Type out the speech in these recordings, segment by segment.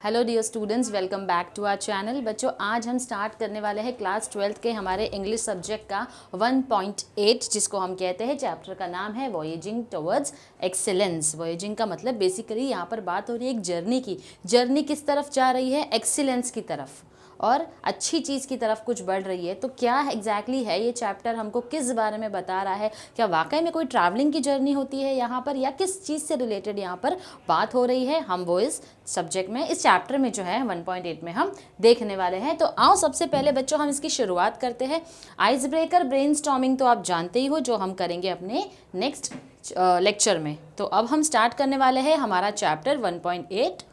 Hello dear students, welcome back to our channel. बच्चों, आज हम स्टार्ट करने वाले हैं क्लास 12 के हमारे इंग्लिश सब्जेक्ट का 1.8, जिसको हम कहते हैं, चैप्टर का नाम है वॉयेजिंग टुवर्ड्स एक्सीलेंस। वॉयेजिंग का मतलब बेसिकली यहाँ पर बात हो रही है एक जर्नी की। जर्नी किस तरफ जा रही है? एक्सीलेंस की तरफ और अच्छी चीज़ की तरफ कुछ बढ़ रही है। तो क्या एग्जैक्टली है ये चैप्टर, हमको किस बारे में बता रहा है? क्या वाकई में कोई ट्रैवलिंग की जर्नी होती है यहाँ पर, या किस चीज़ से रिलेटेड यहाँ पर बात हो रही है? हम वो इस सब्जेक्ट में, इस चैप्टर में जो है 1.8 में हम देखने वाले हैं। तो आओ सबसे पहले बच्चों हम इसकी शुरुआत करते हैं। आइस ब्रेकर ब्रेनस्टॉर्मिंग तो आप जानते ही हो, जो हम करेंगे अपने नेक्स्ट लेक्चर में। तो अब हम स्टार्ट करने वाले हैं हमारा चैप्टर 1.8,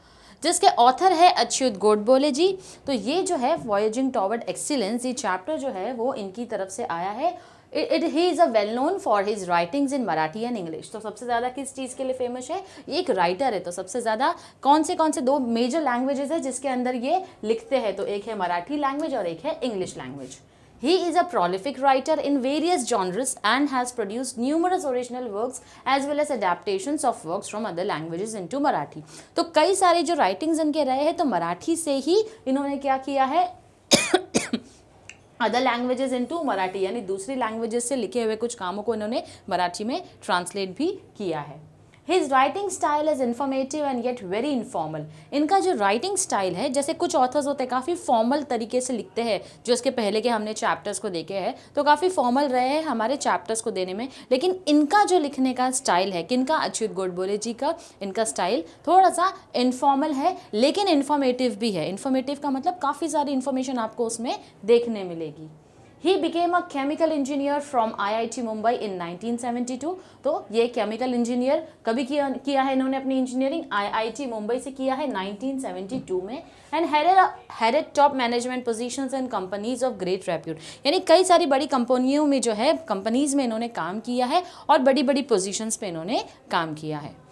जिसके ऑथर है अच्युत गोडबोले जी। तो ये जो है वॉयेजिंग टुवर्ड एक्सीलेंस, ये चैप्टर जो है वो इनकी तरफ से आया है। He is a well known for his writings in Marathi and English. तो सबसे ज़्यादा किस चीज़ के लिए फेमस है? ये एक राइटर है। तो सबसे ज़्यादा कौन से दो मेजर लैंग्वेजेस है जिसके अंदर ये लिखते हैं? तो एक है मराठी लैंग्वेज और एक है English language. He is a prolific writer in various genres and has produced numerous original works as well as adaptations of works from other languages into Marathi. तो कई सारे जो राइटिंग्स इनके रहे हैं, तो मराठी से ही इन्होंने क्या किया है अदर लैंग्वेजेस इनटू मराठी, यानी दूसरी लैंग्वेजेस से लिखे हुए कुछ कामों को इन्होंने मराठी में ट्रांसलेट भी किया है। His writing style is informative and yet very informal. इनका जो राइटिंग स्टाइल है, जैसे कुछ ऑथर्स होते हैं काफ़ी फॉर्मल तरीके से लिखते हैं, जो इसके पहले के हमने चैप्टर्स को देखे हैं, तो काफ़ी फॉर्मल रहे हैं हमारे चैप्टर्स को देने में। लेकिन इनका जो लिखने का स्टाइल है, किनका? अच्युत गोडबोले जी का। इनका स्टाइल थोड़ा सा इनफॉर्मल है लेकिन इन्फॉर्मेटिव भी है। इन्फॉर्मेटिव का मतलब काफ़ी सारी इन्फॉर्मेशन आपको उसमें देखने मिलेगी। He became a chemical engineer from IIT Mumbai in 1972. तो ये केमिकल इंजीनियर कभी किया है इन्होंने अपनी इंजीनियरिंग? IIT मुंबई से किया है 1972 में। And headed top management positions in companies of great repute, यानी कई सारी बड़ी कंपनियों में जो है, कंपनीज में इन्होंने काम किया है और बड़ी बड़ी पोजीशंस पे इन्होंने काम किया है।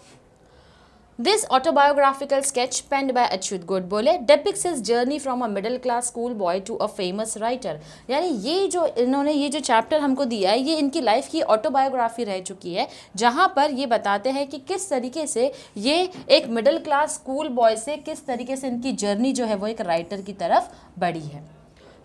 This autobiographical sketch penned by Achyut Godbole depicts his journey from a middle class schoolboy to a famous writer. यानी ये जो इन्होंने ये जो चैप्टर हमको दिया है, ये इनकी लाइफ की ऑटोबायोग्राफी रह चुकी है, जहाँ पर ये बताते हैं कि किस तरीके से ये एक मिडिल क्लास स्कूल बॉय से किस तरीके से इनकी जर्नी जो है वो एक राइटर की तरफ बढ़ी है।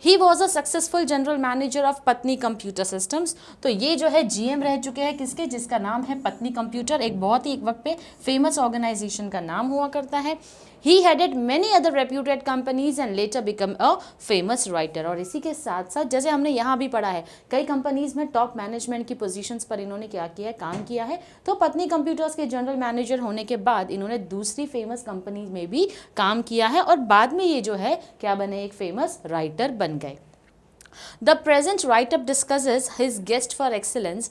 He was a successful general manager of पत्नी कंप्यूटर सिस्टम्स। तो ये जो है GM रह चुके हैं किसके? जिसका नाम है पत्नी कंप्यूटर, एक बहुत ही एक वक्त पे फेमस ऑर्गेनाइजेशन का नाम हुआ करता है। He headed many other reputed companies and later become a famous writer. और इसी के साथ साथ, जैसे हमने यहाँ भी पढ़ा है, कई कंपनीज में टॉप मैनेजमेंट की पोजीशंस पर इन्होंने क्या किया है? काम किया है। तो पत्नी कंप्यूटर्स के जनरल मैनेजर होने के बाद इन्होंने दूसरी फेमस कंपनीज में भी काम किया है और बाद में ये जो है क्या बने? एक फेमस राइटर बन गए। The present write-up discusses his quest for excellence,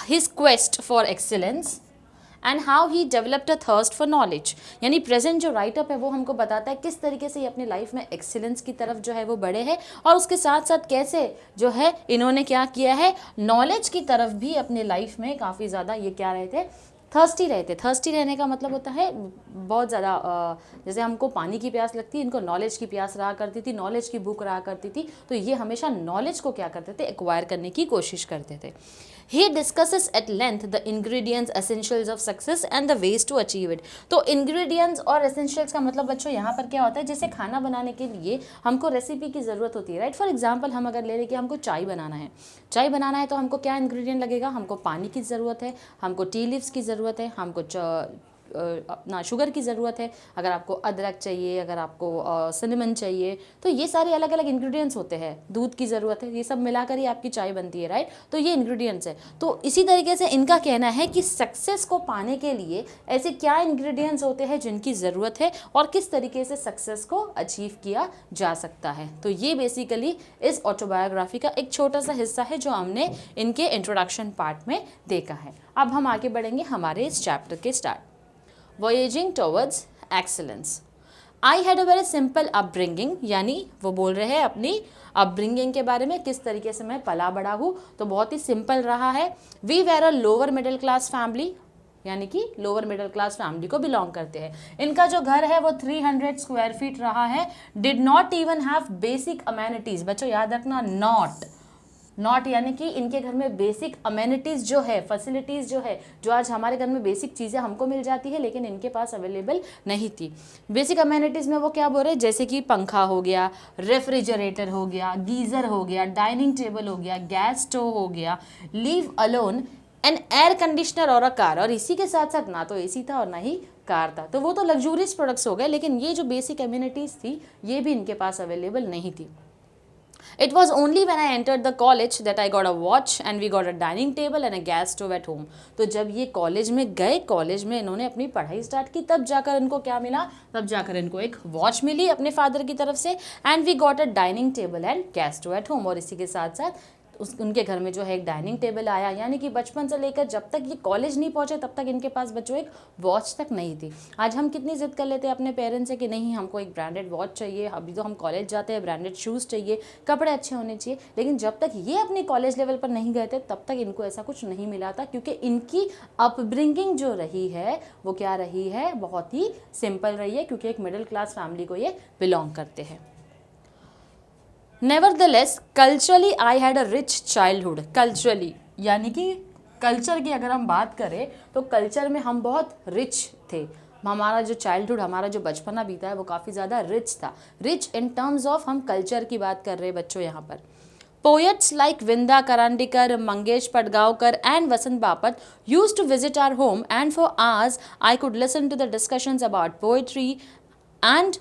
his quest for excellence and how he developed a thirst for knowledge. यानी प्रेजेंट जो राइटअप है वो हमको बताता है किस तरीके से ये अपनी लाइफ में एक्सीलेंस की तरफ जो है वो बढ़े हैं, और उसके साथ साथ कैसे जो है इन्होंने क्या किया है? नॉलेज की तरफ भी अपने लाइफ में काफ़ी ज़्यादा ये क्या रहे थे? थर्स्टी रहते। थर्स्टी रहने का मतलब होता है बहुत ज़्यादा, जैसे हमको पानी की प्यास लगती है, इनको नॉलेज की प्यास रहा करती थी, नॉलेज की भूख रहा करती थी। तो ये हमेशा नॉलेज को क्या करते थे? एक्वायर करने की कोशिश करते थे। He discusses at length the ingredients, essentials of success and the ways to achieve it. तो ingredients और essentials का मतलब बच्चों यहाँ पर क्या होता है? जैसे खाना बनाने के लिए हमको रेसिपी की ज़रूरत होती है, राइट? फॉर एग्जांपल हम अगर ले लें कि हमको चाय बनाना है, तो हमको क्या इंग्रेडिएंट लगेगा? हमको पानी की ज़रूरत है, हमको टी लीव्स की ज़रूरत है, हमको अपना शुगर की ज़रूरत है, अगर आपको अदरक चाहिए, अगर आपको सिनेमन चाहिए, तो ये सारे अलग अलग इंग्रेडिएंट्स होते हैं। दूध की ज़रूरत है, ये सब मिलाकर ही आपकी चाय बनती है, राइट? तो ये इंग्रेडिएंट्स है। तो इसी तरीके से इनका कहना है कि सक्सेस को पाने के लिए ऐसे क्या इंग्रेडिएंट्स होते हैं जिनकी ज़रूरत है और किस तरीके से सक्सेस को अचीव किया जा सकता है। तो ये बेसिकली इस ऑटोबायोग्राफी का एक छोटा सा हिस्सा है जो हमने इनके इंट्रोडक्शन पार्ट में देखा है। अब हम आगे बढ़ेंगे हमारे इस चैप्टर के start. Voyaging towards excellence. I had a very simple upbringing, यानी वो बोल रहे हैं अपनी अपब्रिंगिंग के बारे में, किस तरीके से मैं पला बड़ा हूँ। तो बहुत ही सिंपल रहा है। We were a lower middle class family, यानी कि लोअर मिडिल क्लास फैमिली को बिलोंग करते हैं। इनका जो घर है वो 300 स्क्वायर फीट रहा है। Did not even have basic amenities. बच्चों याद रखना, नॉट नॉट यानी कि इनके घर में बेसिक अमेनिटीज़ जो है, फैसिलिटीज़ जो है, जो आज हमारे घर में बेसिक चीज़ें हमको मिल जाती है लेकिन इनके पास अवेलेबल नहीं थी। बेसिक अमेनिटीज़ में वो क्या बोल रहे हैं, जैसे कि पंखा हो गया, रेफ्रिजरेटर हो गया, गीज़र हो गया, डाइनिंग टेबल हो गया, गैस स्टोव हो गया, leave alone an air conditioner और अ कार। और इसी के साथ साथ ना तो एसी था और ना ही कार था। तो वो तो लग्जूरियस प्रोडक्ट्स हो गए, लेकिन ये जो बेसिक अम्यूनिटीज़ थी ये भी इनके पास अवेलेबल नहीं थी। It was only when I entered the college that I got a watch and we got a dining table and a gas stove at home. तो जब ये कॉलेज में गए, कॉलेज में इन्होंने अपनी पढ़ाई स्टार्ट की, तब जाकर इनको क्या मिला, तब जाकर इनको एक वॉच मिली अपने फादर की तरफ से, and we got a dining table and gas stove at home. और इसी के साथ साथ उनके घर में जो है एक डाइनिंग टेबल आया। यानी कि बचपन से लेकर जब तक ये कॉलेज नहीं पहुंचे तब तक इनके पास बच्चों एक वॉच तक नहीं थी। आज हम कितनी जिद कर लेते हैं अपने पेरेंट्स से कि नहीं हमको एक ब्रांडेड वॉच चाहिए, अभी तो हम कॉलेज जाते हैं, ब्रांडेड शूज़ चाहिए, कपड़े अच्छे होने चाहिए, लेकिन जब तक ये अपने कॉलेज लेवल पर नहीं गए थे तब तक इनको ऐसा कुछ नहीं मिला था, क्योंकि इनकी अपब्रिंगिंग जो रही है वो क्या रही है, बहुत ही सिंपल रही है, क्योंकि एक मिडिल क्लास फैमिली को ये बिलोंग करते हैं। Nevertheless, culturally I had a rich childhood. Culturally यानी कि कल्चर की अगर हम बात करें तो कल्चर में हम बहुत रिच थे। हमारा जो चाइल्डहुड, हमारा जो बचपना बीता है वो काफ़ी ज़्यादा रिच था। रिच इन टर्म्स ऑफ हम कल्चर की बात कर रहे हैं बच्चों यहाँ पर। Poets like Vinda Karandikar, Mangesh Padgaonkar and Vasant Bapat used to visit our home, and for hours I could listen to the discussions about poetry and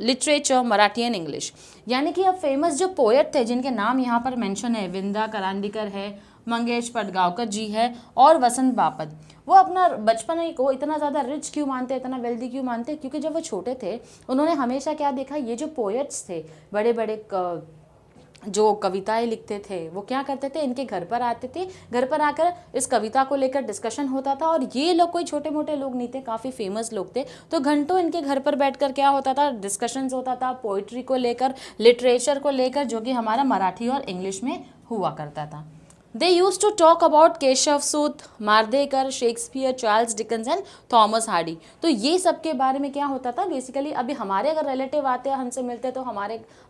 literature, Marathi and English. यानी कि अब फेमस जो पोएट थे जिनके नाम यहाँ पर mention है, विंदा करांडीकर है, मंगेश पडगांवकर जी है और वसंत बापत, वो अपना बचपन को इतना ज़्यादा रिच क्यों मानते, इतना वेल्दी क्यों मानते, क्योंकि जब वो छोटे थे उन्होंने हमेशा क्या देखा, ये जो पोएट्स थे, बड़े बड़े जो कविताएं लिखते थे, वो क्या करते थे, इनके घर पर आते थे, घर पर आकर इस कविता को लेकर डिस्कशन होता था। और ये लोग कोई छोटे मोटे लोग नहीं थे, काफ़ी फेमस लोग थे, तो घंटों इनके घर पर बैठकर क्या होता था, डिस्कशंस होता था पोइट्री को लेकर, लिटरेचर को लेकर, जो कि हमारा मराठी और इंग्लिश में हुआ करता था। They used to talk about Keshav Sut, Mardhekar, Shakespeare, Charles Dickens and Thomas Hardy. तो ये सब के बारे में क्या होता था बेसिकली, अभी हमारे अगर रिलेटिव आते हैं, हमसे मिलते हैं, तो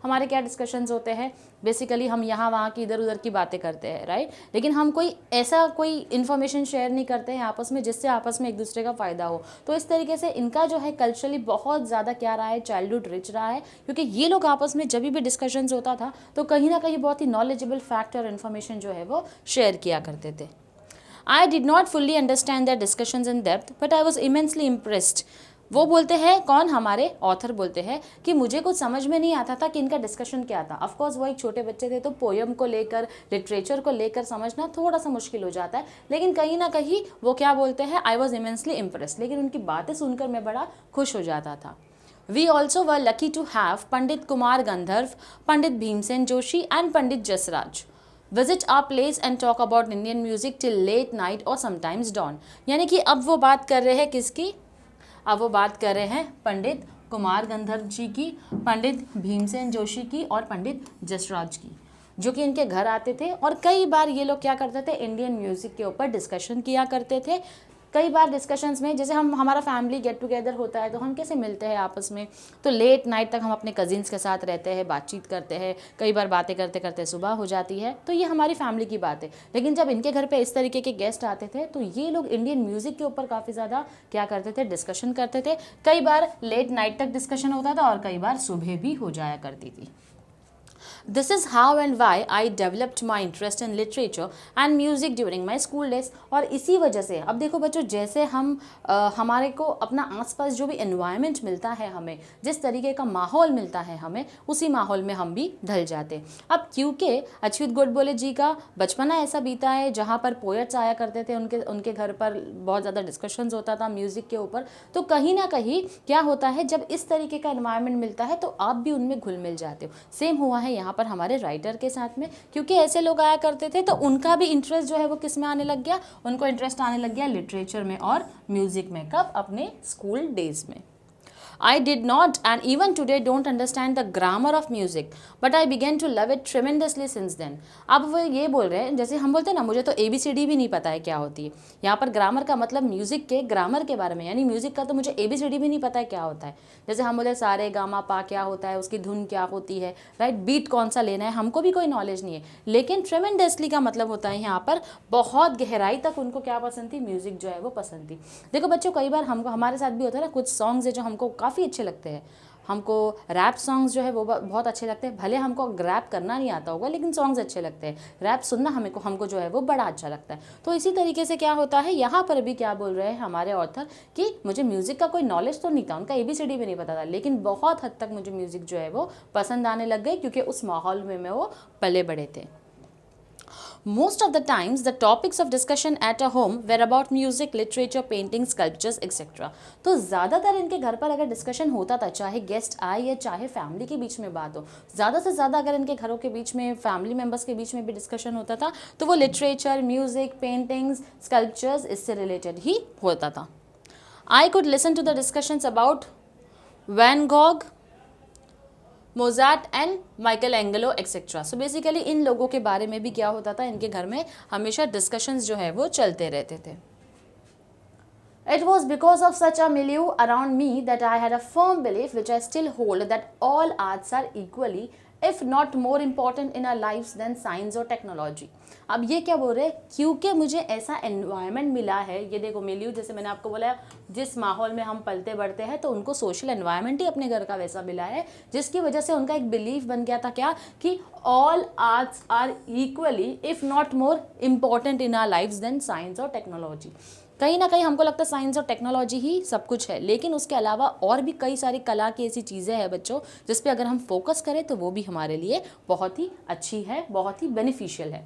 हमारे क्या डिस्कशंस होते हैं, बेसिकली हम यहाँ वहाँ की इधर उधर की बातें करते हैं, राइट। लेकिन हम कोई इन्फॉर्मेशन शेयर नहीं करते हैं आपस में जिससे आपस में एक दूसरे का फ़ायदा हो। तो इस तरीके से इनका जो है कल्चरली बहुत ज़्यादा क्या रहा है, चाइल्डहुड रिच रहा है, क्योंकि ये लोग आपस में जब भी डिस्कशंस होता था तो कहीं ना कहीं बहुत ही नॉलेजेबल फैक्ट और इन्फॉर्मेशन जो है वो शेयर किया करते थे। I did not fully understand their discussions in depth, but I was immensely impressed. वो बोलते हैं, कौन, हमारे ऑथर बोलते हैं कि मुझे कुछ समझ में नहीं आता था कि इनका डिस्कशन क्या था। ऑफ कोर्स वो एक छोटे बच्चे थे तो पोयम को लेकर, लिटरेचर को लेकर समझना थोड़ा सा मुश्किल हो जाता है, लेकिन कहीं ना कहीं वो क्या बोलते हैं, आई वॉज इमेंसली इम्प्रेस्ड, लेकिन उनकी बातें सुनकर मैं बड़ा खुश हो जाता था। We also were lucky to have Pandit Kumar Gandharv, Pandit Bhimsen Joshi and Pandit Jasraj visit our place and talk about Indian music till late night or sometimes dawn। यानी कि अब वो बात कर रहे हैं किसकी, अब वो बात कर रहे हैं पंडित कुमार गंधर्व जी की, पंडित भीमसेन जोशी की और पंडित जसराज की, जो कि इनके घर आते थे। और कई बार ये लोग क्या करते थे, इंडियन म्यूज़िक के ऊपर डिस्कशन किया करते थे। कई बार डिस्कशंस में, जैसे हमारा फैमिली गेट टुगेदर होता है तो हम कैसे मिलते हैं आपस में, तो लेट नाइट तक हम अपने कजिन्स के साथ रहते हैं, बातचीत करते हैं, कई बार बातें करते करते सुबह हो जाती है। तो ये हमारी फैमिली की बात है। लेकिन जब इनके घर पे इस तरीके के गेस्ट आते थे तो ये लोग इंडियन म्यूज़िक के ऊपर काफ़ी ज़्यादा क्या करते थे, डिस्कशन करते थे। कई बार लेट नाइट तक डिस्कशन होता था और कई बार सुबह भी हो जाया करती थी। This is how and why I developed my interest in literature and music during my school days। और इसी वजह से अब देखो बच्चों, जैसे हम हमारे को अपना आसपास जो भी एनवायरनमेंट मिलता है, हमें जिस तरीके का माहौल मिलता है, हमें उसी माहौल में हम भी ढल जाते हैं। अब क्योंकि अच्युत गोडबोले जी का बचपना ऐसा बीता है जहाँ पर पोएट्स आया करते थे, उनके घर पर बहुत ज़्यादा डिस्कशंस होता था म्यूज़िक के ऊपर, तो कहीं ना कहीं क्या होता है, जब इस तरीके का एनवायरनमेंट मिलता है तो आप भी उनमें घुल मिल जाते हो। सेम हुआ है यहाँ पर हमारे राइटर के साथ में, क्योंकि ऐसे लोग आया करते थे तो उनका भी इंटरेस्ट जो है वो किस में आने लग गया, उनको इंटरेस्ट आने लग गया लिटरेचर में और म्यूजिक में। कब, अपने स्कूल डेज में। I did not and even today don't understand the grammar of music but I begin to love it tremendously since then. अब वो ये बोल रहे हैं, जैसे हम बोलते हैं ना मुझे तो ABCD भी नहीं पता है क्या होती है, यहाँ पर ग्रामर का मतलब म्यूजिक के ग्रामर के बारे में, यानी म्यूजिक का तो मुझे ABCD भी नहीं पता है क्या होता है। जैसे हम बोले सारे गामा पा क्या होता है, उसकी धुन क्या होती है, राइट, बीट कौन सा लेना है, हमको भी कोई नॉलेज नहीं है। लेकिन ट्रेमेंडसली का मतलब होता है यहाँ पर बहुत गहराई तक उनको क्या पसंद थी, म्यूजिक जो है वो पसंद थी। देखो बच्चों, कई बार हमको हमारे साथ भी होता है ना, कुछ सॉन्ग्स है जो हमको काफ़ी अच्छे लगते हैं, हमको रैप सॉन्ग्स जो है वो बहुत अच्छे लगते हैं, भले हमको रैप करना नहीं आता होगा लेकिन सॉन्ग्स अच्छे लगते हैं, रैप सुनना हमको जो है वो बड़ा अच्छा लगता है। तो इसी तरीके से क्या होता है, यहाँ पर भी क्या बोल रहे हैं हमारे ऑथर कि मुझे म्यूज़िक का कोई नॉलेज तो नहीं था, उनका ABCD भी नहीं पता था, लेकिन बहुत हद तक मुझे म्यूज़िक जो है वो पसंद आने लग गई क्योंकि उस माहौल में वो पले बड़े थे। Most of the times, the topics of discussion at a home were about music, literature, painting, sculptures, etc. तो ज़्यादातर इनके घर पर अगर डिस्कशन होता था, चाहे गेस्ट आए या चाहे फैमिली के बीच में बात हो, ज़्यादा से ज़्यादा अगर इनके घरों के बीच में फैमिली मेम्बर्स के बीच में भी डिस्कशन होता था तो वो लिटरेचर, म्यूज़िक, पेंटिंग्स, स्कल्पचर्स इससे रिलेटेड ही होता था। I could listen to the discussions about Van Gogh, Mozart and Michael Angelo etcetera. So basically इन लोगों के बारे में भी क्या होता था, इनके घर में हमेशा डिस्कशंस जो है वो चलते रहते थे। It was because of such a milieu around me that I had a firm belief, which I still hold, that all arts are equally, if not more important in our lives than science और technology. अब ये क्या बोल रहे हैं, क्योंकि मुझे ऐसा एनवायरनमेंट मिला है, ये देखो मिलियो, जैसे मैंने आपको बोला जिस माहौल में हम पलते बढ़ते हैं तो उनको सोशल एनवायरनमेंट ही अपने घर का वैसा मिला है, जिसकी वजह से उनका एक बिलीफ बन गया था क्या, कि all arts are equally if not more important in our lifes then science और टेक्नोलॉजी। कहीं ना कहीं हमको लगता है साइंस और टेक्नोलॉजी ही सब कुछ है, लेकिन उसके अलावा और भी कई सारी कला की ऐसी चीज़ें हैं बच्चों जिस पे अगर हम फोकस करें तो वो भी हमारे लिए बहुत ही अच्छी है, बहुत ही बेनिफिशियल है।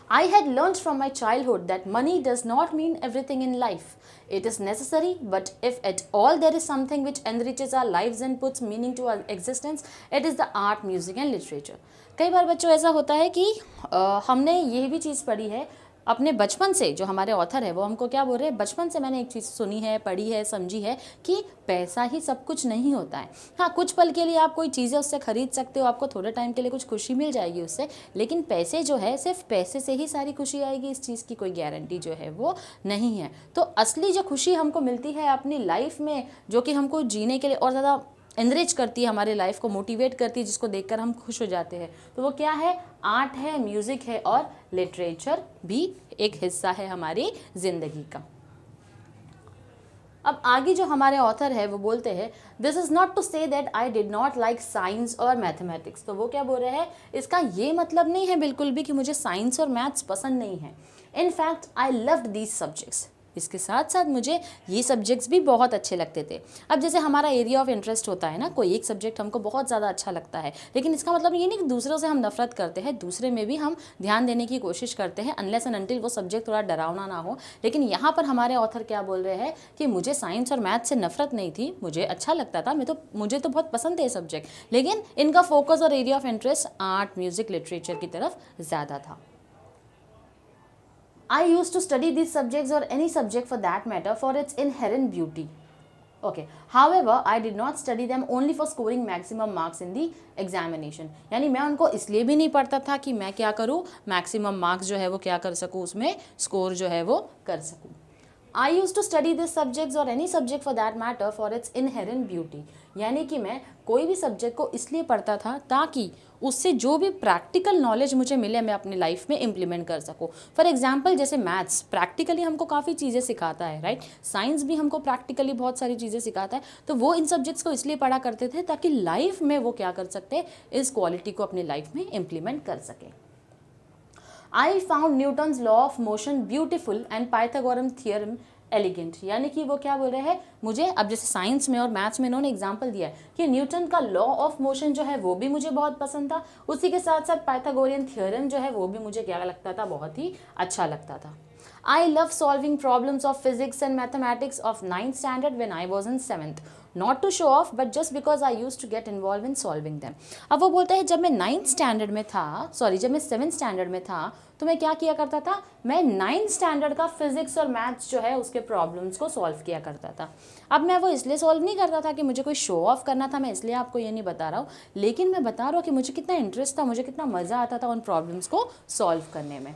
I had learned from my childhood that money does not mean everything in life. It is necessary, but if at all there is something which enriches our lives and puts meaning to our existence, it is the art, music and literature. कई बार बच्चों ऐसा होता है कि हमने ये भी चीज़ पढ़ी है अपने बचपन से, जो हमारे ऑथर है वो हमको क्या बोल रहे हैं, बचपन से मैंने एक चीज़ सुनी है, पढ़ी है, समझी है कि पैसा ही सब कुछ नहीं होता है। हाँ, कुछ पल के लिए आप कोई चीज़ें उससे खरीद सकते हो, आपको थोड़े टाइम के लिए कुछ खुशी मिल जाएगी उससे, लेकिन पैसे जो है सिर्फ पैसे से ही सारी खुशी आएगी, इस चीज़ की कोई गारंटी जो है वो नहीं है। तो असली जो खुशी हमको मिलती है अपनी लाइफ में, जो कि हमको जीने के लिए और ज़्यादा एनरिच करती है, हमारे लाइफ को मोटिवेट करती है, जिसको देखकर हम खुश हो जाते हैं, तो वो क्या है, आर्ट है, म्यूज़िक है और लिटरेचर भी एक हिस्सा है हमारी ज़िंदगी का। अब आगे जो हमारे ऑथर है वो बोलते हैं, this is not to say that I did not like science और मैथमेटिक्स। तो वो क्या बोल रहे हैं, इसका ये मतलब नहीं है बिल्कुल भी कि मुझे साइंस और मैथ्स पसंद नहीं है। In fact I loved these subjects, इसके साथ साथ मुझे ये सब्जेक्ट्स भी बहुत अच्छे लगते थे। अब जैसे हमारा एरिया ऑफ इंटरेस्ट होता है ना, कोई एक सब्जेक्ट हमको बहुत ज़्यादा अच्छा लगता है, लेकिन इसका मतलब ये नहीं कि दूसरों से हम नफरत करते हैं, दूसरे में भी हम ध्यान देने की कोशिश करते हैं, अनलेस एंड अनटिल वो सब्जेक्ट थोड़ा डरावना ना हो। लेकिन यहाँ पर हमारे ऑथर क्या बोल रहे हैं कि मुझे साइंस और मैथ से नफरत नहीं थी, मुझे अच्छा लगता था, मुझे तो बहुत पसंद है सब्जेक्ट, लेकिन इनका फोकस और area of interest art, music, literature की तरफ ज़्यादा था। I used to study these subjects, or any subject for that matter, for its inherent beauty. Okay. However, I did not study them only for scoring maximum marks in the examination. यानी मैं उनको इसलिए भी नहीं पढ़ता था कि मैं क्या करूँ, मैक्सिमम मार्क्स जो है वो क्या कर सकूँ, उसमें स्कोर जो है वो कर सकूँ। I used to study these subjects, or any subject for that matter, for its inherent beauty. यानी कि मैं कोई भी सब्जेक्ट को इसलिए पढ़ता था ताकि उससे जो भी प्रैक्टिकल नॉलेज मुझे मिले मैं अपनी लाइफ में इम्प्लीमेंट कर सकूँ। फॉर एग्जांपल जैसे मैथ्स प्रैक्टिकली हमको काफ़ी चीज़ें सिखाता है, राइट, साइंस भी हमको प्रैक्टिकली बहुत सारी चीज़ें सिखाता है, तो वो इन सब्जेक्ट्स को इसलिए पढ़ा करते थे ताकि लाइफ में वो क्या कर सकते, इस क्वालिटी को अपनी लाइफ में इम्प्लीमेंट कर सके। I found Newton's law of motion beautiful and Pythagorean theorem elegant. यानी कि वो क्या बोल रहे हैं, मुझे अब जैसे साइंस में और मैथ्स में इन्होंने एग्जांपल दिया है कि न्यूटन का लॉ ऑफ मोशन जो है वो भी मुझे बहुत पसंद था, उसी के साथ साथ पाइथागोरियन थ्योरम जो है वो भी मुझे क्या लगता था, बहुत ही अच्छा लगता था। I love solving problems of physics and mathematics of 9th standard when I was in 7th. Not to show off, but just because I used to get involved in solving them. अब वो बोलता है जब मैं 9th standard में था, जब मैं 7th स्टैंडर्ड में था तो मैं क्या किया करता था, मैं 9th स्टैंडर्ड का फिजिक्स और मैथ्स जो है उसके प्रॉब्लम्स को सॉल्व किया करता था. अब मैं वो इसलिए सॉल्व नहीं करता था कि मुझे कोई शो ऑफ करना था, मैं इसलिए आपको ये नहीं बता रहा हूँ, लेकिन मैं बता रहा हूँ कि मुझे कितना इंटरेस्ट था, मुझे कितना मज़ा आता था उन प्रॉब्लम्स को सॉल्व करने में.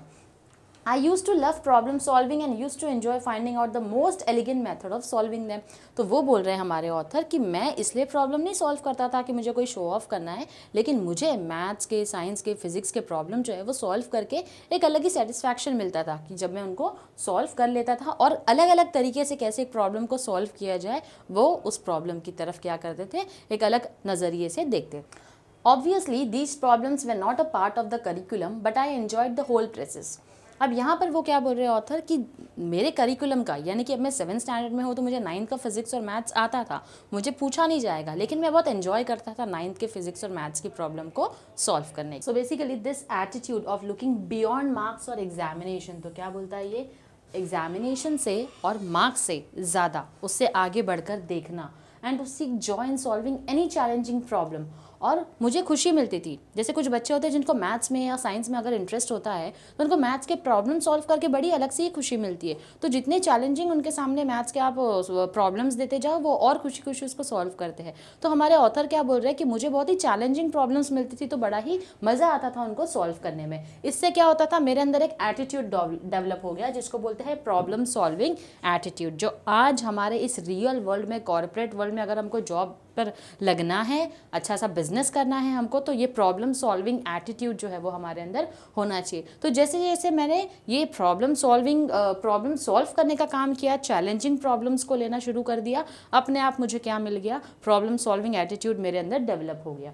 I used to love problem solving and used to enjoy finding out the most elegant method of solving them. तो वो बोल रहे हैं हमारे ऑथर कि मैं इसलिए प्रॉब्लम नहीं सॉल्व करता था कि मुझे कोई शो ऑफ करना है, लेकिन मुझे मैथ्स के, साइंस के, फिजिक्स के प्रॉब्लम जो है वो सॉल्व करके एक अलग ही सेटिस्फैक्शन मिलता था कि जब मैं उनको सॉल्व कर लेता था और अलग अलग तरीके से कैसे एक प्रॉब्लम को सॉल्व किया जाए वो उस प्रॉब्लम की तरफ क्या करते थे, एक अलग नज़रिए से देखते. Obviously, these problems were not a part of the curriculum, but I enjoyed the whole process. अब यहाँ पर वो क्या बोल रहे हैं ऑथर कि मेरे करिकुलम का, यानी कि अब मैं 7th स्टैंडर्ड में हूँ तो मुझे 9th का फिजिक्स और मैथ्स आता था, मुझे पूछा नहीं जाएगा, लेकिन मैं बहुत एंजॉय करता था 9th के फिजिक्स और मैथ्स की प्रॉब्लम को सॉल्व करने. So basically this attitude of looking beyond marks और एग्जामिनेशन, तो क्या बोलता है ये, एग्जामिनेशन से और मार्क्स से ज़्यादा उससे आगे बढ़कर देखना, and to seek joy in solving any challenging problem. और मुझे खुशी मिलती थी, जैसे कुछ बच्चे होते हैं जिनको मैथ्स में या साइंस में अगर इंटरेस्ट होता है तो उनको मैथ्स के प्रॉब्लम सॉल्व करके बड़ी अलग से ही खुशी मिलती है. तो जितने चैलेंजिंग उनके सामने मैथ्स के आप प्रॉब्लम्स देते जाओ वो और खुशी खुशी उसको सॉल्व करते हैं. तो हमारे ऑथर क्या बोल रहे हैं कि मुझे बहुत ही चैलेंजिंग प्रॉब्लम्स मिलती थी तो बड़ा ही मज़ा आता था उनको सॉल्व करने में. इससे क्या होता था, मेरे अंदर एक एटीट्यूड डेवलप हो गया जिसको बोलते हैं प्रॉब्लम सॉल्विंग एटीट्यूड, जो आज हमारे इस रियल वर्ल्ड में, कॉर्पोरेट वर्ल्ड में अगर हमको जॉब पर लगना है, अच्छा सा बिजनेस करना है हमको, तो ये प्रॉब्लम सॉल्विंग एटीट्यूड जो है वो हमारे अंदर होना चाहिए. तो जैसे जैसे मैंने ये प्रॉब्लम सॉल्व करने का काम किया, चैलेंजिंग प्रॉब्लम्स को लेना शुरू कर दिया, अपने आप मुझे क्या मिल गया, प्रॉब्लम सॉल्विंग एटीट्यूड मेरे अंदर डेवलप हो गया.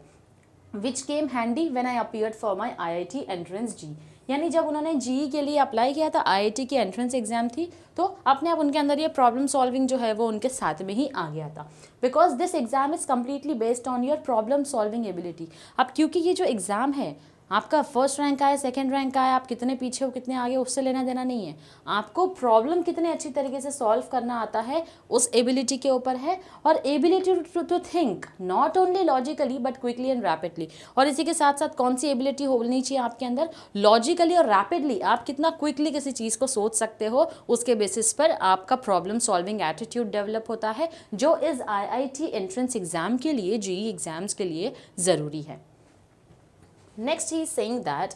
Which came handy when I appeared for my IIT entrance JEE, यानी जब उन्होंने GE के लिए अप्लाई किया था, IIT की एंट्रेंस एग्जाम थी, तो अपने आप उनके अंदर ये प्रॉब्लम सॉल्विंग जो है वो उनके साथ में ही आ गया था. Because this exam is completely based on your problem solving ability. अब क्योंकि ये जो एग्ज़ाम है आपका फर्स्ट रैंक आया, सेकंड रैंक आया, आप कितने पीछे हो कितने आगे, उससे लेना देना नहीं है. आपको प्रॉब्लम कितने अच्छी तरीके से सॉल्व करना आता है उस एबिलिटी के ऊपर है, और ability to think not only logically but quickly and rapidly. और इसी के साथ साथ कौन सी एबिलिटी होनी चाहिए आपके अंदर, लॉजिकली और रैपिडली आप कितना क्विकली किसी चीज़ को सोच सकते हो, उसके बेसिस पर आपका प्रॉब्लम सॉल्विंग एटीट्यूड डेवलप होता है, जो इस IIT एंट्रेंस एग्जाम के लिए, GE एग्जाम्स के लिए ज़रूरी है. Next, he is saying that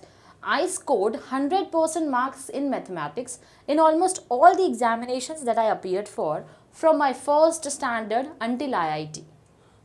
I scored 100% marks in mathematics in almost all the examinations that I appeared for from my first standard until IIT.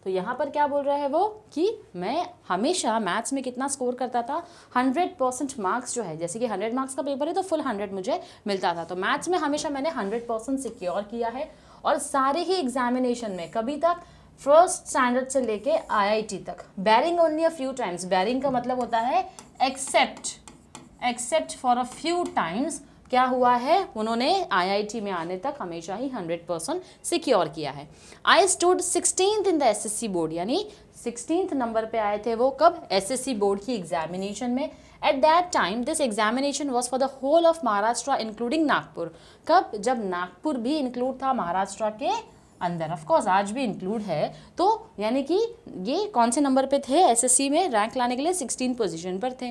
तो यहाँ पर क्या बोल रहा है वो कि मैं हमेशा मैथ्स में कितना स्कोर करता था, 100% मार्क्स जो है, जैसे कि 100 मार्क्स का पेपर है तो फुल 100 मुझे मिलता था. तो मैथ्स में हमेशा मैंने 100% सिक्योर किया है, और सारे ही एग्जामिनेशन में कभी तक फर्स्ट स्टैंडर्ड से लेके IIT तक, bearing only a few times, bearing का मतलब होता है except for a few times, क्या हुआ है, उन्होंने IIT में आने तक हमेशा ही 100% सिक्योर किया है. I stood 16th in the SSC board, यानी 16th नंबर पे आए थे वो कब, SSC बोर्ड की एग्जामिनेशन में. At that time, this examination was for the whole of Maharashtra, including Nagpur. कब, जब नागपुर भी इंक्लूड था महाराष्ट्र के अंदर, ऑफ कोर्स आज भी इंक्लूड है. तो यानी कि ये कौन से नंबर पे थे, SSC में रैंक लाने के लिए 16 पोजीशन पर थे.